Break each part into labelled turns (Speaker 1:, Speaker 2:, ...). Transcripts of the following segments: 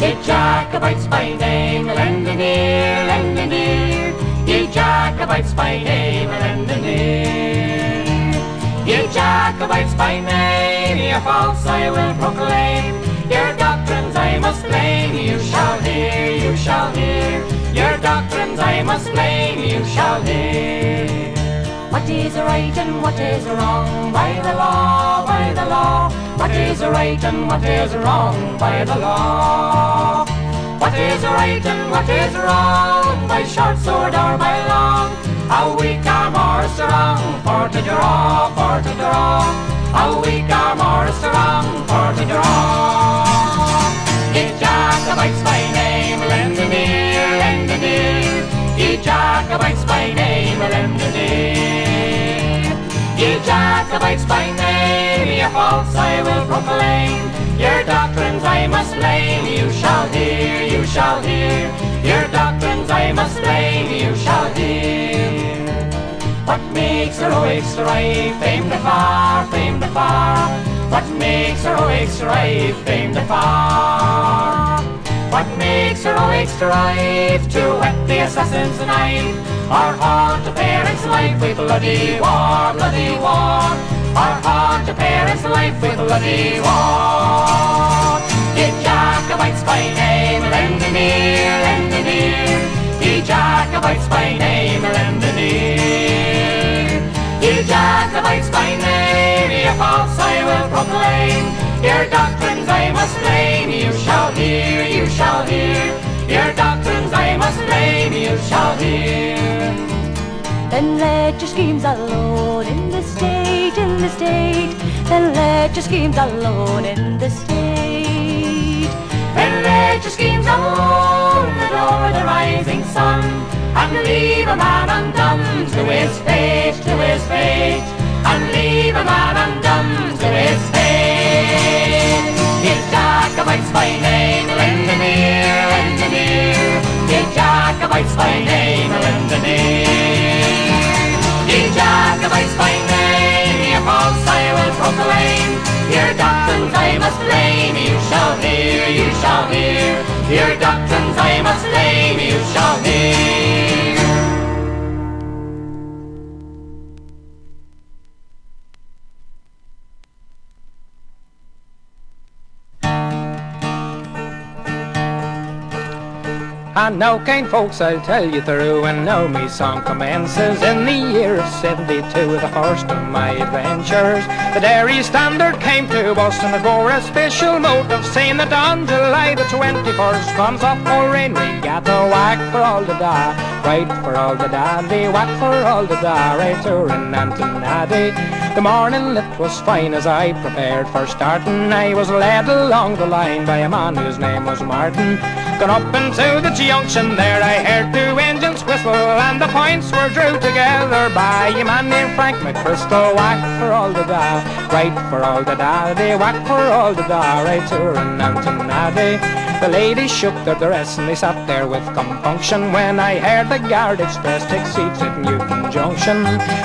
Speaker 1: Ye Jacobites by name, lend an ear, lend an ear. Ye Jacobites by name, lend an ear. Ye Jacobites by name, your faults I will proclaim. Your doctrines I must blame, you shall hear, you shall hear. Your doctrines I must blame, you shall hear. What is right and what is wrong by the law, by the law? What is right and what is wrong by the law? What is right and what is wrong by short sword or by long? How weak or more strong for to draw, for to draw? How weak or more strong for to draw? Ye Jacobites by name, lend an ear, lend an ear. Ye Jacobites by name, lend an ear. Ye Jacobites by name, your faults I will proclaim. Your doctrines I must blame, you shall hear, you shall hear. Your doctrines I must blame, you shall hear. What makes heroic strife famed afar, famed afar? What makes heroic strife famed afar? What makes heroic strife to whet the assassin's knife, or haunt a parent's life with bloody war, bloody war? Or haunt a parent's life with bloody war? Ye Jacobites by name, lend an ear, lend an ear. Ye Jacobites by name, lend an ear. Ye Jacobites by name, your faults I will proclaim. Your doctrines I must blame, you shall hear, you shall hear. Your doctrines I must blame, you shall hear. Then let your schemes alone in the state, in the state. Then let your schemes alone in the state. Then let your schemes alone adore the rising sun, and leave a man undone to his fate, to his fate. And leave a man undone to his fate. Ye Jacobites by name, lend an ear, lend an ear. Ye Jacobites by name, lend an ear. Ye Jacobites by name, your faults I will proclaim. Your doctrines I must blame, you shall hear, you shall hear. Your doctrines I must blame, you shall hear.
Speaker 2: And now, kind folks, I'll tell you through, and now me song commences in the year of 72, the first of my adventures. The Dairy Standard came to us, and it bore a special motive, saying that on July the 21st comes off Coleraine Regatta, whack for all the da, right for all the daddy, whack for all the da, right to Antonaddy. The morning it was fine as I prepared for starting. I was led along the line by a man whose name was Martin. Gone up into the junction there, I heard two engines whistle, and the points were drew together by a man named Frank McChrystal. Whack for all the da, right for all the daddy, whack for all the da, right to Antonaddy. The ladies shook their dress and they sat there with compunction when I heard the Guard Express take seats at Newton Junction.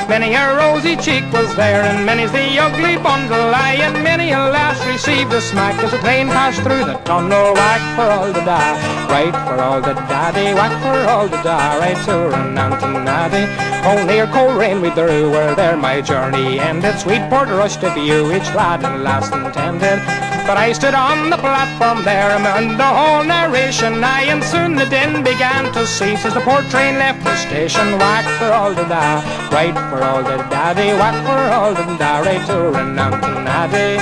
Speaker 2: Many a rosy cheek was there, and many's the ugly bundle eye, and many a lass received a smack as the train passed through the tunnel. Whack for all the da, right for all the daddy, whack for all the da, right to Antonaddy. Oh, near Coleraine we drew, where there my journey ended. Sweetport rushed to view, each lad and lass intended. But I stood on the platform there among the whole narration, aye, and soon the din began to cease as the poor train left the station. Whack for all the da, right for all the daddy, whack for all the da, right to Antonaddy.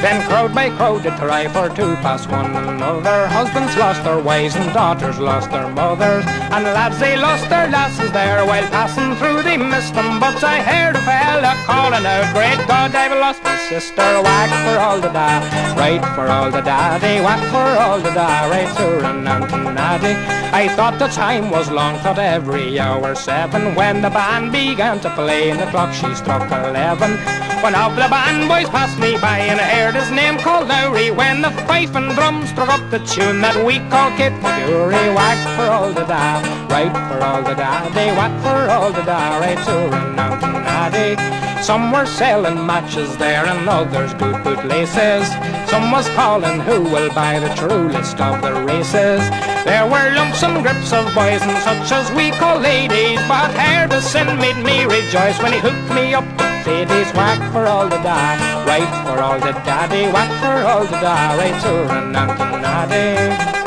Speaker 2: Then crowd by crowd did thrive for to pass one another. Husbands lost their wives and daughters lost their mothers, and lads they lost their lasses there while passing through they missed them. But I heard a fella calling out, great God, I've lost my sister. Whack for all the da, right for all the daddy, whack for all the da, right to run and naddy. I thought the time was long, thought every hour 7, when the band began to play and the clock she struck 11. One of the band boys passed me by and I heard his name called Newry, when the fife and drum struck up the tune that we call Kipaguri. Whack for all the da, right for all the daddy, whack for all the da, right to run and naddy. Some were selling matches there and others good bootlaces. Some was calling who will buy the true list of the races. There were lumps and grips of boys and such as we call ladies, but Hardison made me rejoice when he hooked me up to Fadies. Whack for all the da, right for all the daddy, whack for all the da, right to run and naddy.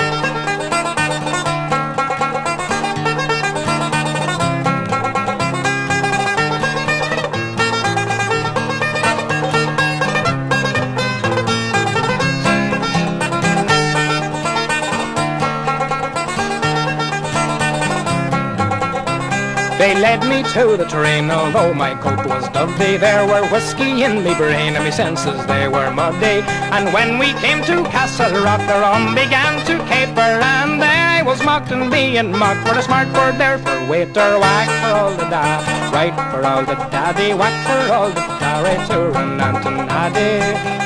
Speaker 2: They led me to the train, although my coat was dovey. There were whiskey in me brain and me senses they were muddy. And when we came to Castle Rock, the rum began to caper, and there I was mocked and being mocked for a smart word there for waiter. Whack for all the da, right for all the daddy, whack for all the da, right to run and to naddy.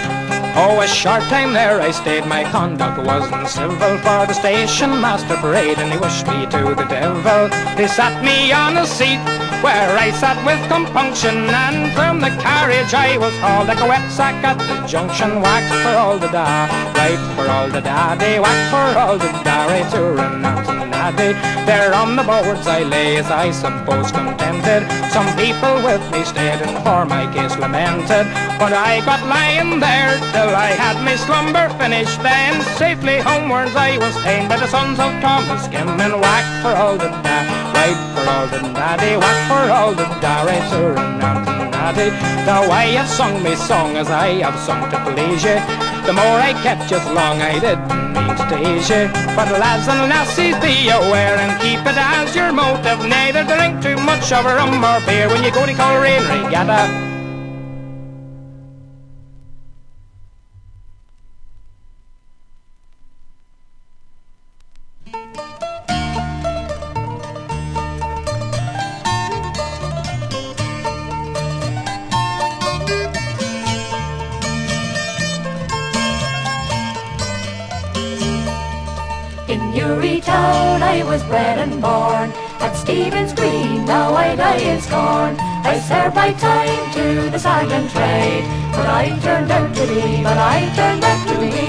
Speaker 2: Oh, a short time there I stayed, my conduct wasn't civil, for the station master parade and he wished me to the devil. They sat me on a seat where I sat with compunction, and from the carriage I was hauled like a wet sack at the junction. Whack for all the da, right for all the daddy, whack for all the da, right to run out to naddy. There on the boards I lay, as I suppose contented. Some people with me stayed and for my case lamented, but I got lying there till I had my slumber finished. Then safely homewards I was ta'en by the sons of Thomas Skim. And whack for all the da, right for all the daddy, whack for all the da, right to run out to naddy. Now I have sung me song as I have sung to please ye. The more I kept just long I didn't mean to tease ye. But lads and lassies, be aware and keep it as your motive, neither drink too much of rum or beer when you go to Coleraine Regatta.
Speaker 3: In Newry town I was bred and born, at Stephen's Green now I die in scorn. I served my time to the sergeant trade, but I turned out to be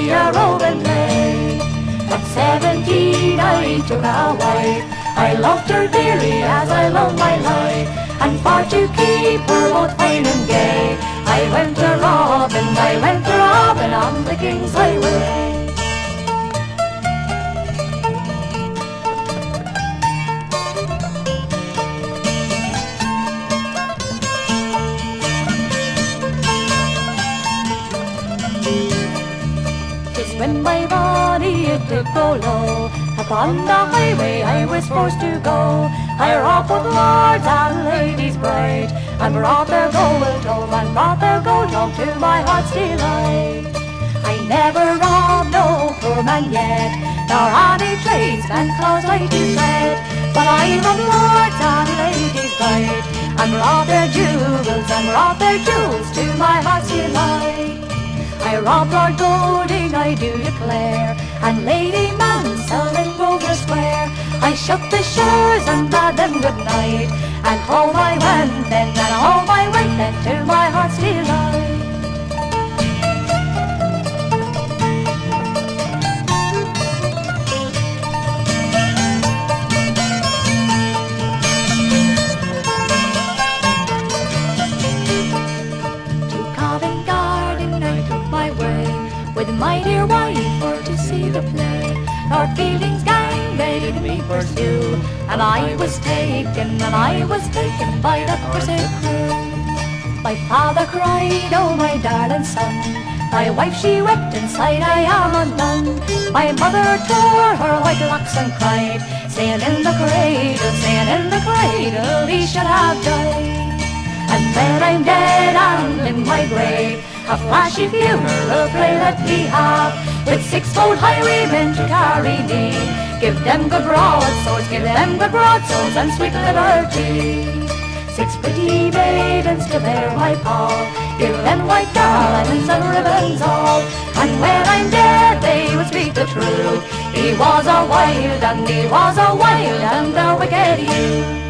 Speaker 3: a roving maid. At 17 I took a wife, I loved her dearly as I loved my life, and for to keep her both fine and gay, I went to robbing on the King's Highway. 'Tis when my body it did go low, upon the highway I was forced to go. I robbed both lords and ladies bright, and brought their gold home to my heart's delight. I never robbed no poor man yet, nor any tradesman clothes like you said, but I robbed lords and ladies bright, and brought their jewels to my heart's delight. I robbed Lord Golding, I do declare, and Lady Mansell in Grosvenor Square. I shook the shores and bade them good night, and home I went then, to my heart's delight. With my dear wife for to see the play, Lord Fielding's gang made me pursue, and I was taken by the corset crew. My father cried, oh my darling son, My wife she wept inside, I am undone. My mother tore her white locks and cried, saying in the cradle, he should have died. And when I'm dead and in my grave, a flashy funeral pray let me have, with 6 bold highwaymen to carry me. Give them good broadswords, and sweet liberty. 6 pretty maidens to bear my pall, give them white garlands and ribbons all. And when I'm dead they would speak the truth, he was a wild and a wicked youth.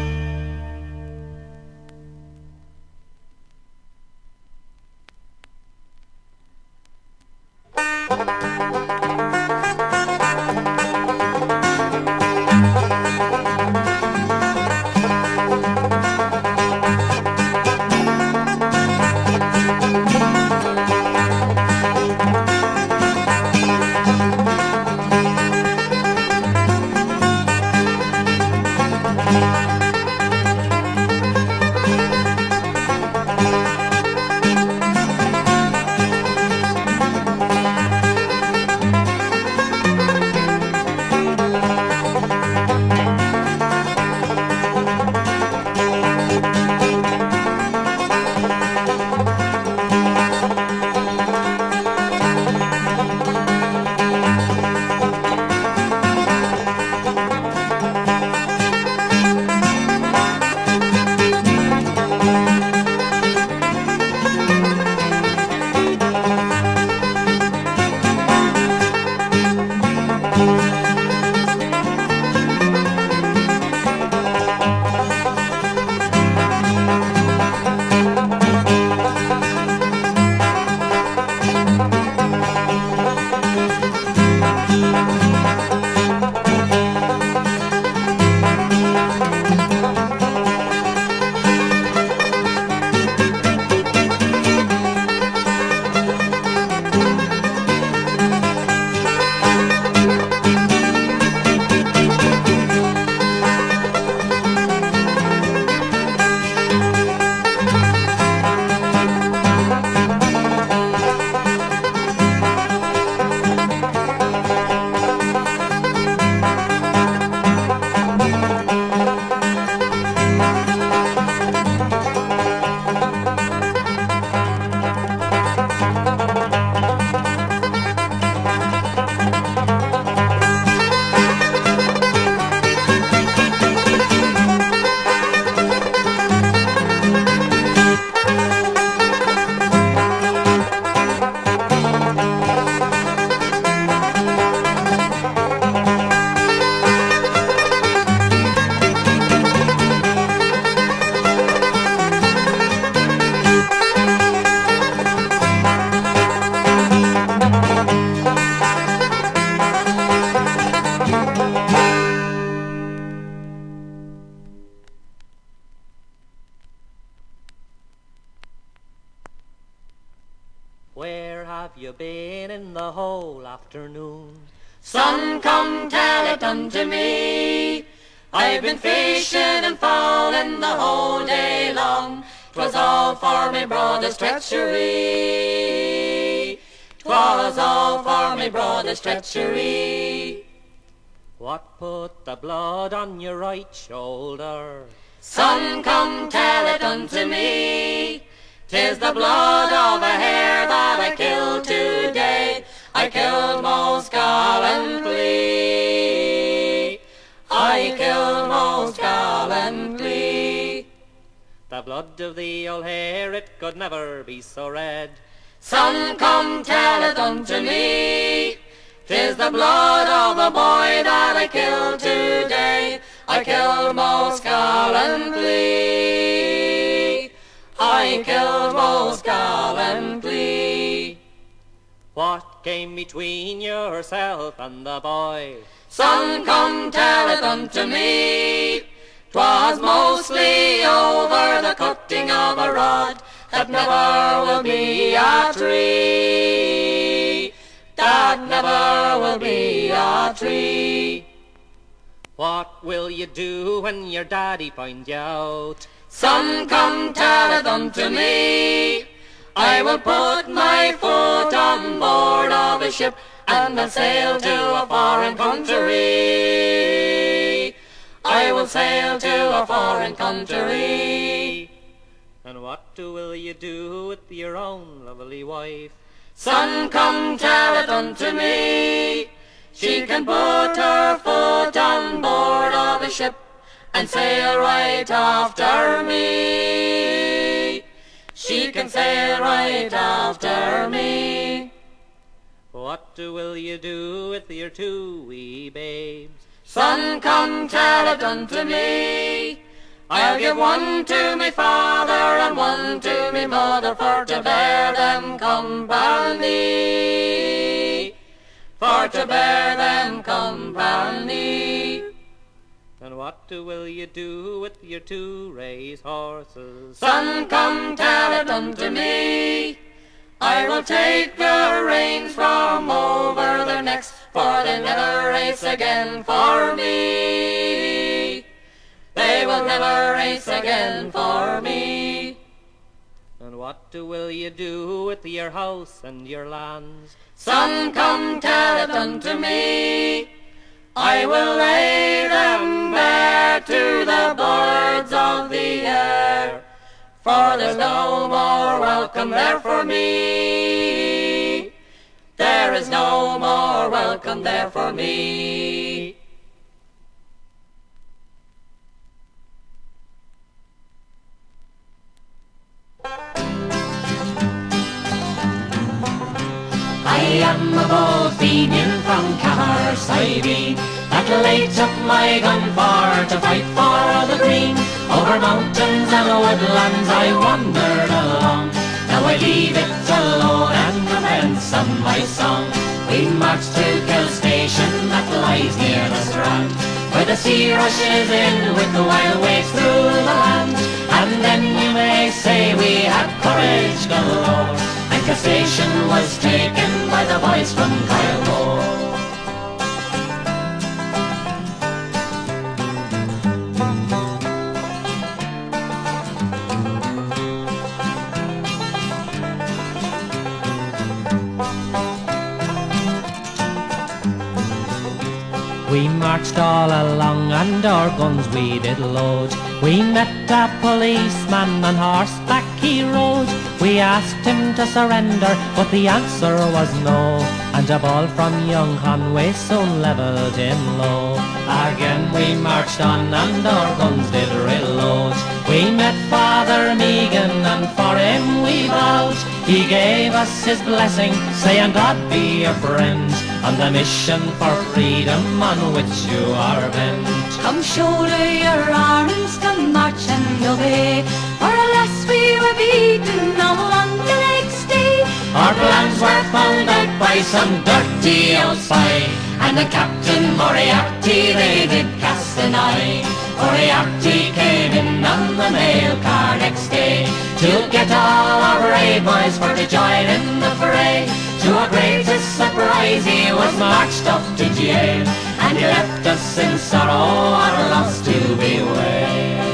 Speaker 4: Where have you been in the whole afternoon?
Speaker 1: Son, come tell it unto me. I've been fishing and fowling the whole day long. 'Twas all for my brother's treachery. 'Twas all for my brother's treachery.
Speaker 4: What put the blood on your right shoulder?
Speaker 1: Son, come tell it unto me. 'Tis the blood of a hare that I killed today. I killed most gallantly. I killed most gallantly.
Speaker 4: The blood of the old hare, it could never be so red.
Speaker 1: Son, come tell it unto me. 'Tis the blood of a boy that I killed today. I killed most gallantly. I killed most gallantly.
Speaker 4: What came between yourself and the boy?
Speaker 1: Son, come tell it unto me. 'Twas mostly over the cutting of a rod that never will be a tree. That never will be a tree.
Speaker 4: What will you do when your daddy finds you out?
Speaker 1: Son, come tell it unto me. I will put my foot on board of a ship, and I'll sail to a foreign country. I will sail to a foreign country.
Speaker 4: And what will you do with your own lovely wife?
Speaker 1: Son, come tell it unto me. She can put her foot on board of a ship and sail right after me. She can sail right after me.
Speaker 4: What will you do with your two wee babes?
Speaker 1: Son, come tell it unto me. I'll give one to me father and one to me mother for to bear them company. For to bear them company.
Speaker 4: And what will you do with your two race horses?
Speaker 1: Son, come tell it unto me. I will take the reins from over their necks, for they'll never race again for me. They will never race again for me.
Speaker 4: And what will you do with your house and your lands?
Speaker 1: Son, come tell it unto me. I will lay them bare to the birds of the air, for there's no more welcome there for me. There is no more welcome there for me. I am a bold Fenian from Cahiciveen, that laid up my gun for to fight for the green. Over mountains and woodlands I wandered along. Now I leave it alone and commence on my song. We marched to Kill Station that lies near the strand, where the sea rushes in with the wild waves through the land. And then you may say we had courage galore, and Kill Station was taken by the boys from Kyle.
Speaker 4: We marched all along and our guns we did load. We met a policeman on horseback he rode. We asked him to surrender, but the answer was no, and a ball from young Conway soon levelled him low. Again we marched on and our guns did reload. We met Father Mise'n and for him we bowed. He gave us his blessing, saying God be your friend on the mission for freedom on which you are bent.
Speaker 3: Come shoulder your arms, come march and obey, for alas we were beaten all on the next day.
Speaker 1: Our plans were found out by some dirty old spy, and the Captain Moriarty they did cast an eye. Moriarty came in on the mail car next day to get all our brave boys for to join in the fray. To our greatest surprise he was marched off to jail, and he left us in sorrow our loss to bewail.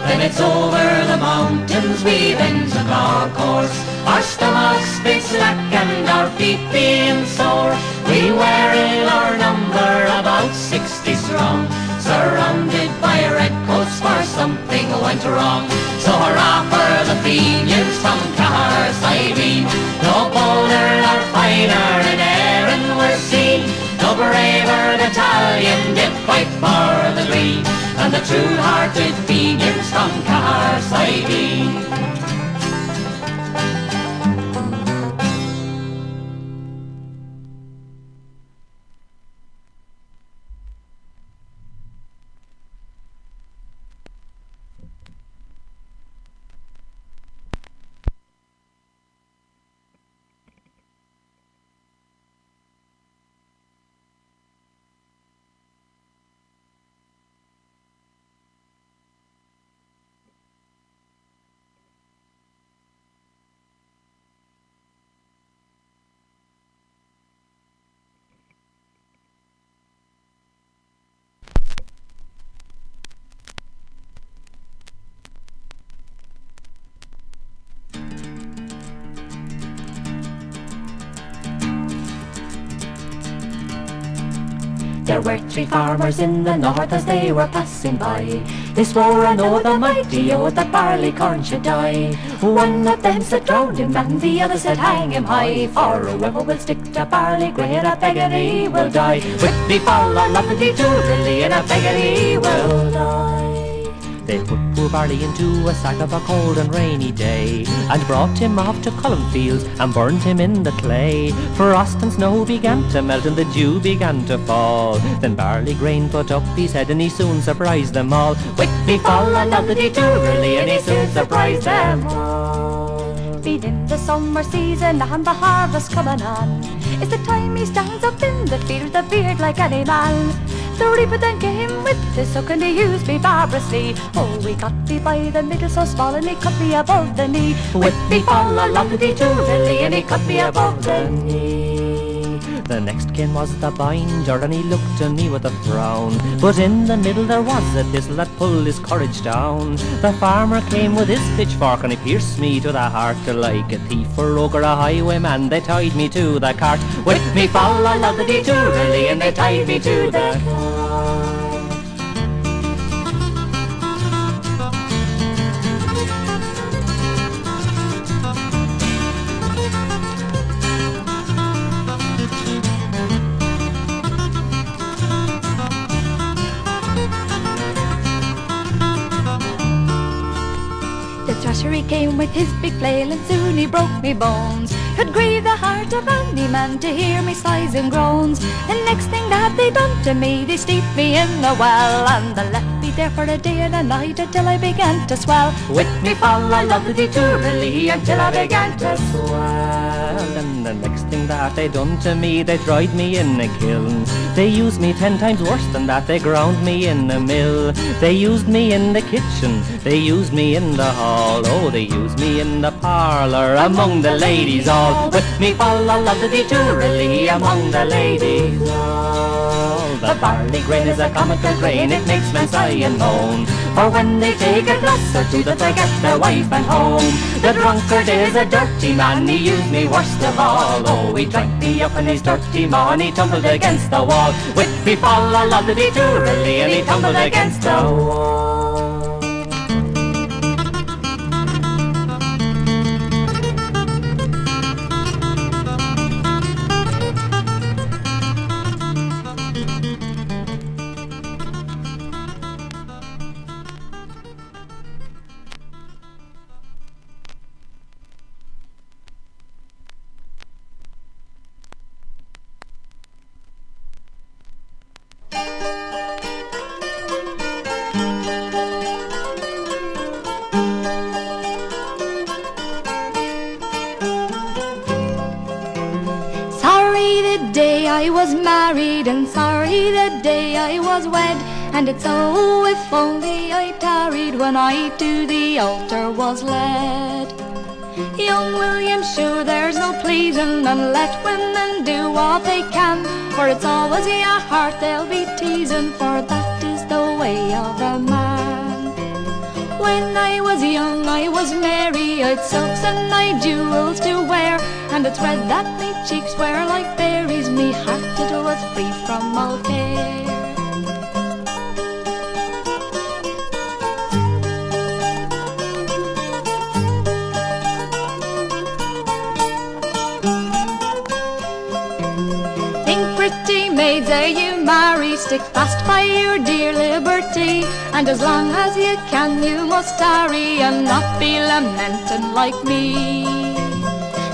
Speaker 1: Then it's over the mountains we then took our course, our stomachs big slack and our feet being sore. We were in our number about 60 strong, surrounded by redcoats for something went wrong. So hurrah for the Fenians from Cahiciveen, no bolder nor finer in Erin were seen. No braver battalion did fight for the green, and the true-hearted Fenians from Cahiciveen.
Speaker 3: There were 3 farmers in the north as they were passing by. They swore an oath, the mighty oath, that Barleycorn should die. One of them said drown him and the other said hang him high. For whoever will stick to Barley Green, a beggar he will die. With me fall a lovely Durrow, and a beggar he will die.
Speaker 4: They put poor Barley into a sack of a cold and rainy day, and brought him off to Coleraine and burnt him in the clay. Frost and snow began to melt and the dew began to fall. Then Barley Grain put up his head and he soon surprised them all.
Speaker 3: With me fall a lovely Durrow, and he soon surprised them all. Being in the summer season and the harvest coming on, it's the time he stands up in the field with a beard like any man. The reaper then came with his hook and he used me barbarously. Oh, he got me by the middle so small and he cut me above the knee. With me fall a lovely Durrow, and he cut me above the knee.
Speaker 4: The next kin was the binder, and he looked at me with a frown. But in the middle there was a thistle that pulled his courage down. The farmer came with his pitchfork, and he pierced me to the heart. Like a thief, a rogue, or a highwayman, they tied me to the cart.
Speaker 3: With me fall a lovely Durrow, and they tied me to the cart. He came with his big flail and soon he broke me bones. Could grieve the heart of any man to hear me sighs and groans. The next thing that they done to me, they steeped me in the well, and they left me there for a day and a night until I began to swell. With me fall a lovely Durrow, until I began to swell.
Speaker 4: And the next thing that they done to me, they dried me in a kiln. They used me 10 times worse than that, they ground me in a mill. They used me in the kitchen, they used me in the hall. Oh, they used me in the parlour, among the ladies all. With me fall a lovely Durrow, among the ladies all. The barley grain is a comical grain, it makes men sigh and moan. For when they take a glass or two, that they get their wife and home. The drunkard is a dirty man, he used me worst of all. Oh, he drank me up in his dirty maw and he tumbled against the wall. With me fall a lovely Durrow, and he tumbled against the wall.
Speaker 3: I was married and sorry the day I was wed, and it's oh if only I tarried when I to the altar was led. Young William, sure there's no pleasing, and let women do what they can, for it's always your heart they'll be teasing, for that is the way of a man. When I was young I was merry, I'd silks and I'd jewels to wear, and it's red that me cheeks were like berries, me heart it was free from all care. Pretty maids, ere you marry, stick fast by your dear liberty, and as long as you can you must tarry, and not be lamenting like me.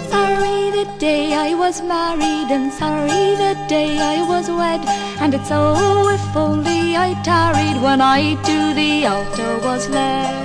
Speaker 3: Sorry the day I was married, and sorry the day I was wed, and it's oh if only I tarried when I to the altar was led.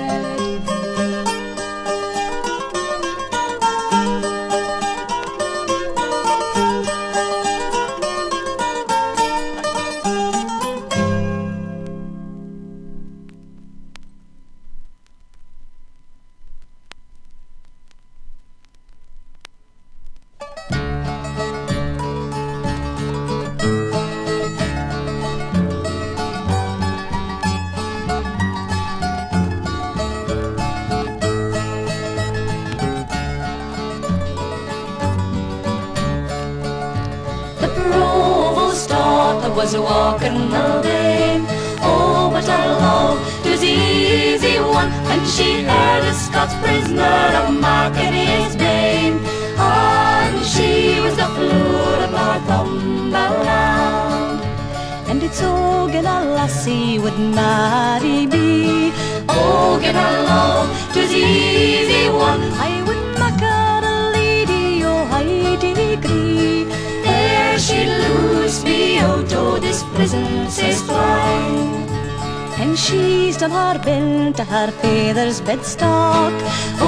Speaker 3: was walking the lane. Oh, but a love 'twas easy one, and she heard a Scots prisoner a marking his bane. And she was the Flower of Northumberland, and it's oh, gin a lassie would marry me. Oh, gin a love 'twas easy one, I would make her a lady o' high degree. There she'd loose me out o' this prison sae strong, and she's done her bent to her father's bedstock.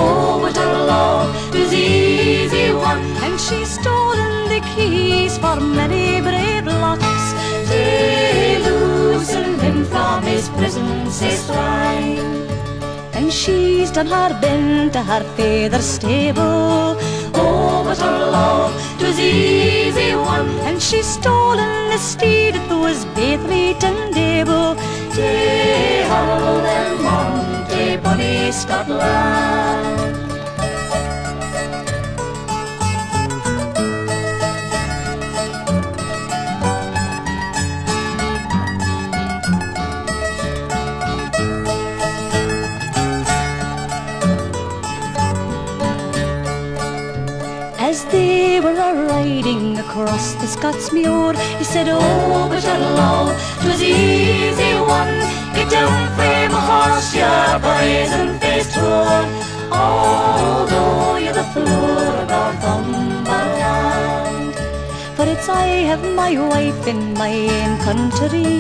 Speaker 3: Oh, but her love 'twas easy one, and she's stolen the keys for many brave locks, to loosen him from his prison sae strong. And she's done her bent to her father's stable. Oh, but her love 'twas easy one, and she's stolen the steed that was baith meat and able, to hold them on to bonny Scotland. As they were riding across the Scots muir, he said, oh, but your love 'twas easy one. Get down frae my horse, you brazen-faced whore, although you're the Flower of Northumberland. For it's I have my wife in my own country.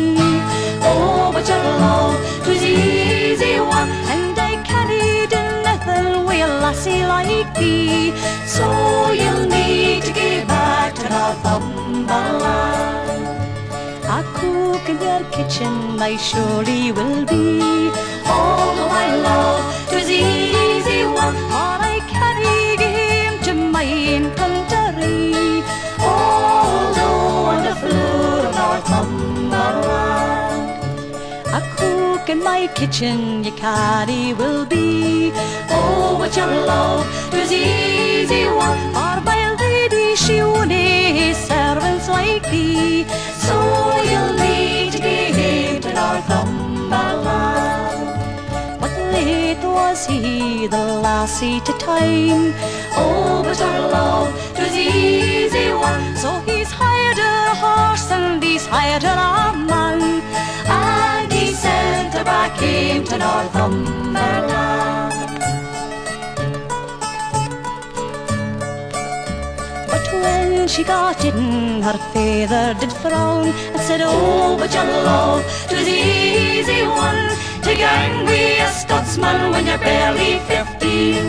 Speaker 3: Oh, but your love 'twas easy one, and I can't do nothing wi' a lassie like thee. So you'll need to get back to Northumberland. A cook in your kitchen I surely will be. Although my love 'twas easy one, for I carry him to my own country. Although I'm the Flower of Northumberland, a cook in my kitchen you carry will be. Oh, but your love 'twas easy one, for my lady she wouldn't servants like thee. So you'll need to get to Northumberland. But late was he, the lassie to time. Oh, but her love 'twas easy one, so he's hired a horse and he's hired a man, and he sent her back home to Northumberland. When she got in, her father did frown and said, oh, but your love 'twas easy one, to gang wi' a Scotsman when you're barely 15,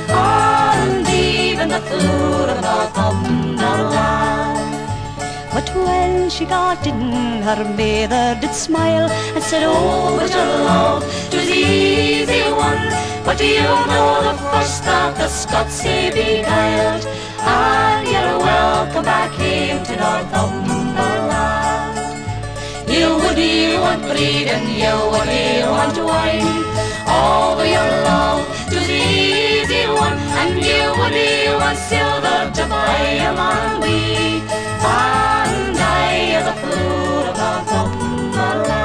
Speaker 3: and even the Flower of Northumberland. But when she got in, her mother did smile and said, oh, but your love 'twas easy one, but you know the first that the Scots say beguiled, and you're welcome back home to Northumberland. You wouldn't want bread and you wouldn't want wine, although your love 'twas easy one, and you wouldn't want silver to buy a man with, and I am the Flower of Northumberland.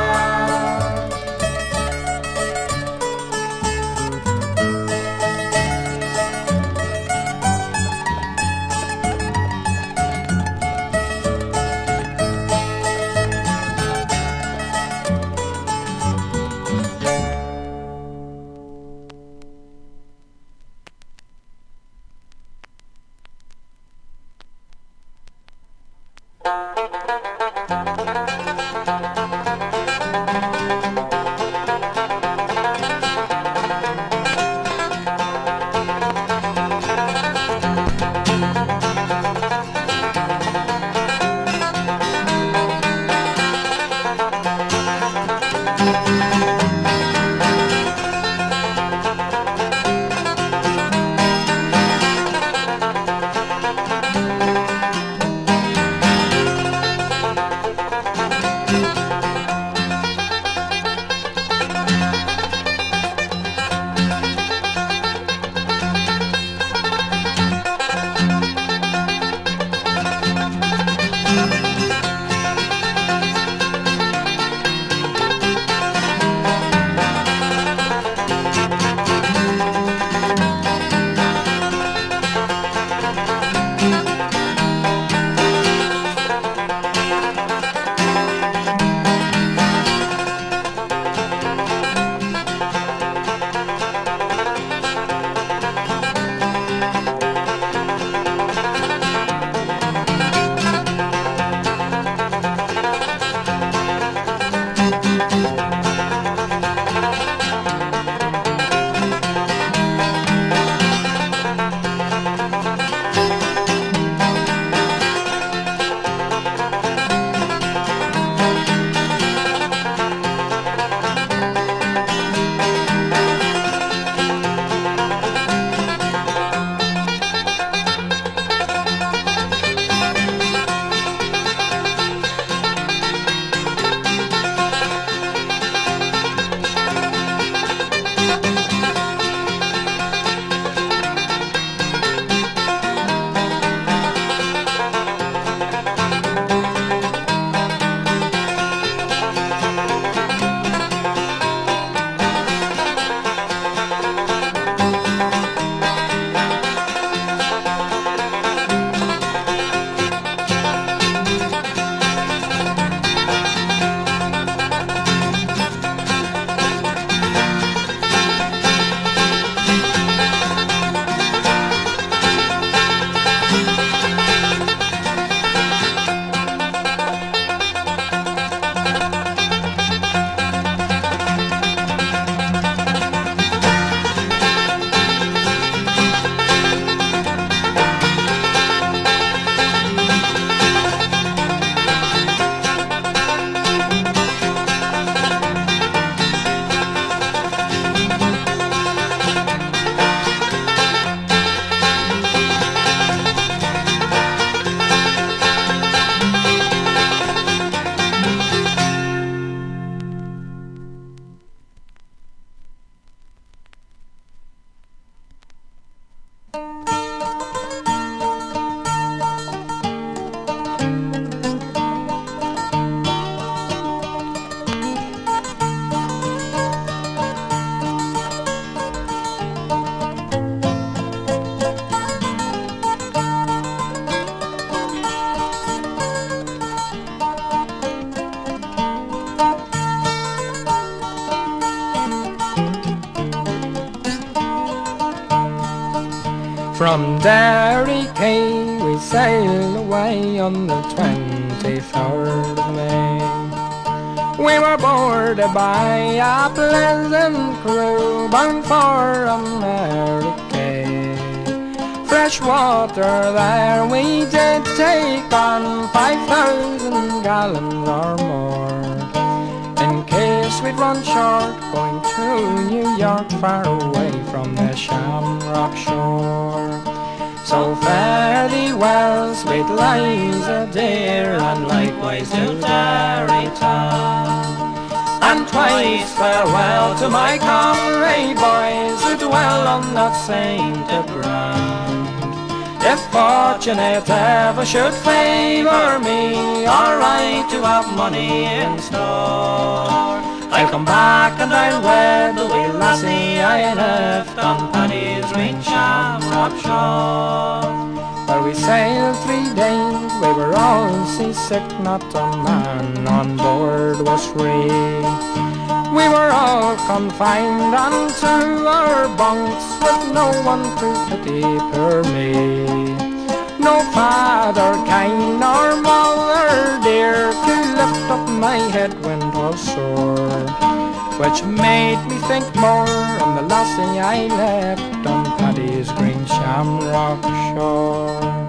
Speaker 2: From Derry Quay we sailed away on the 23rd of May. We were boarded by a pleasant crew bound for America. Fresh water there we did take on 5,000 gallons or more, in case we'd run short going to New York, far away from the Shamrock shore. So fare thee well, sweet Liza dear, and likewise to Derry town. And twice farewell to my comrade boys who dwell on that sainted ground. If fortunate ever should favour me, alright to have money in store, I'll come back and I'll wed the wee lassie I left on Paddy's green Shamrock shore. Where we sailed 3 days, we were all seasick, not a man on board was free. We were all confined unto our bunks, with no one to pity poor me. No father kind nor mother dear to lift up my head when 'twas sore, which made me think more on the lassie I left on Paddy's green Shamrock shore.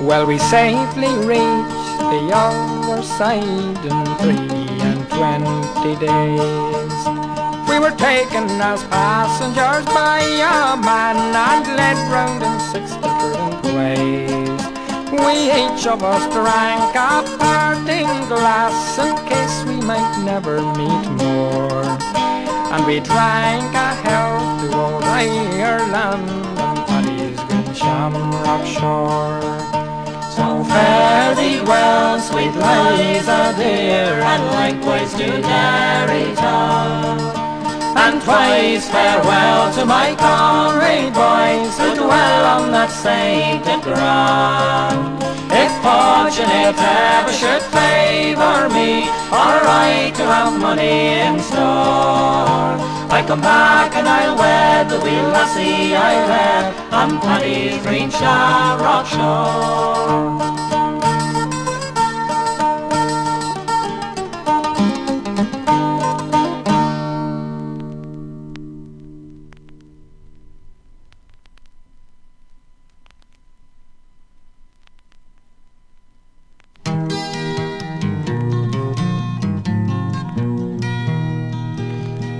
Speaker 2: Well, we safely reached the other side in 23 days. We were taken as passengers by a man and led round in 6 different ways. We each of us drank a parting glass in case we might never meet more, and we drank a health to old Ireland and Paddy's green Shamrock shore. So fare thee well, sweet Liza dear, and likewise to Derry town. And twice farewell to my comrade boys who dwell on that sainted ground. If fortunate ever should favour me, alright to have money in store, I come back and I'll wed the wee lassie I left on Paddy's green Shamrock shore.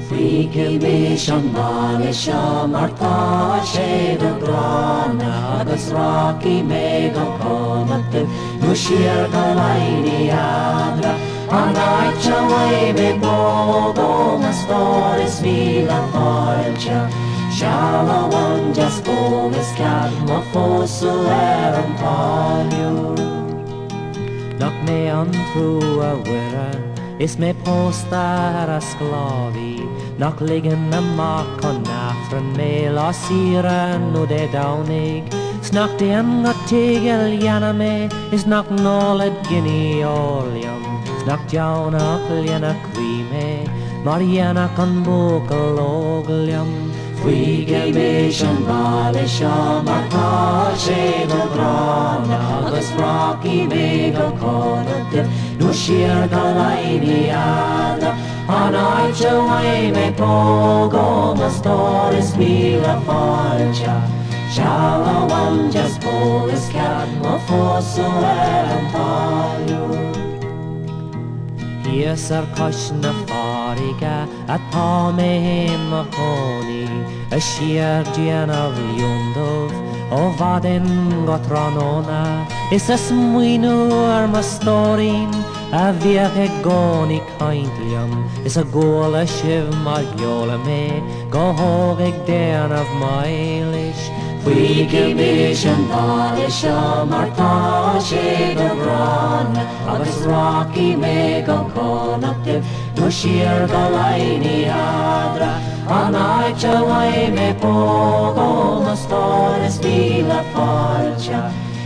Speaker 5: Fuigfidh Baile Shamrock sé do grana, agus Rocky me go conatu, nu siar go laini adra. An aitcha wai me bogo, ma storis vila parcha. Shala one just bogus cat, ma fosu an talju.
Speaker 4: Knock me on through a winter, is me posta a sclavi. Knock ligan na mark on nafran me la sira no de downig. Snock de an got tigel yana me, is knock nolad guinea olium. Snock down a yana creame, Mariana con bocal oglium.
Speaker 5: Fuigfidh Baile Shamrock sé do grana, agus Rocky me go conatu, nu siar go laini adra. An aitcha wai me pogo, ma storis vila parcha. Shala one just bogus cat, ma fosu an talju.
Speaker 4: Here's our caution of fariga, a tome him a honey, a sheer gian of yundov, o vaden got ranona, is a smuinur ma storin, a viake goni kaintlium, is a goal a shiv ma yola me, go hog eg dean of my eilish.
Speaker 5: Fuigfidh an Baile seo mar tá sé go bhrána agus rocky mé go connachtibh nó siar go laghnaí adra an áite bhaid mé bóg na stáir is bíle páilte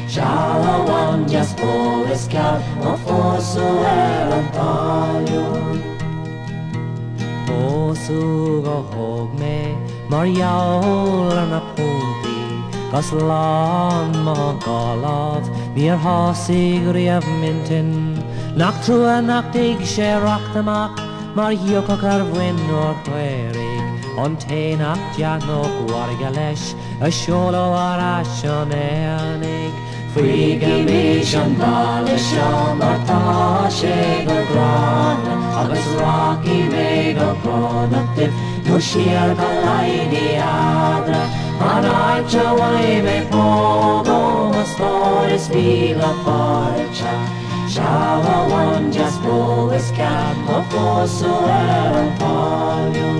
Speaker 5: Shalom just bogus cap of Osu an talu Osu go hog me Mariol an a punti Gas lan ma galad Mir hasig riaf mintin Nak trua nak dig sé rachtamach Mar hiocach ar bhain o'r chwerig Ond te nak diannog warga leis A siolo ar asion eanig Fuigfidh an Baile seo mar tá sé go bhrána agus rocky mé go connachtibh nó siar go laghnaí adra an áite bhaid mé bóg na stáir is bíle páilte Shalom just bogus cap of Osu an talu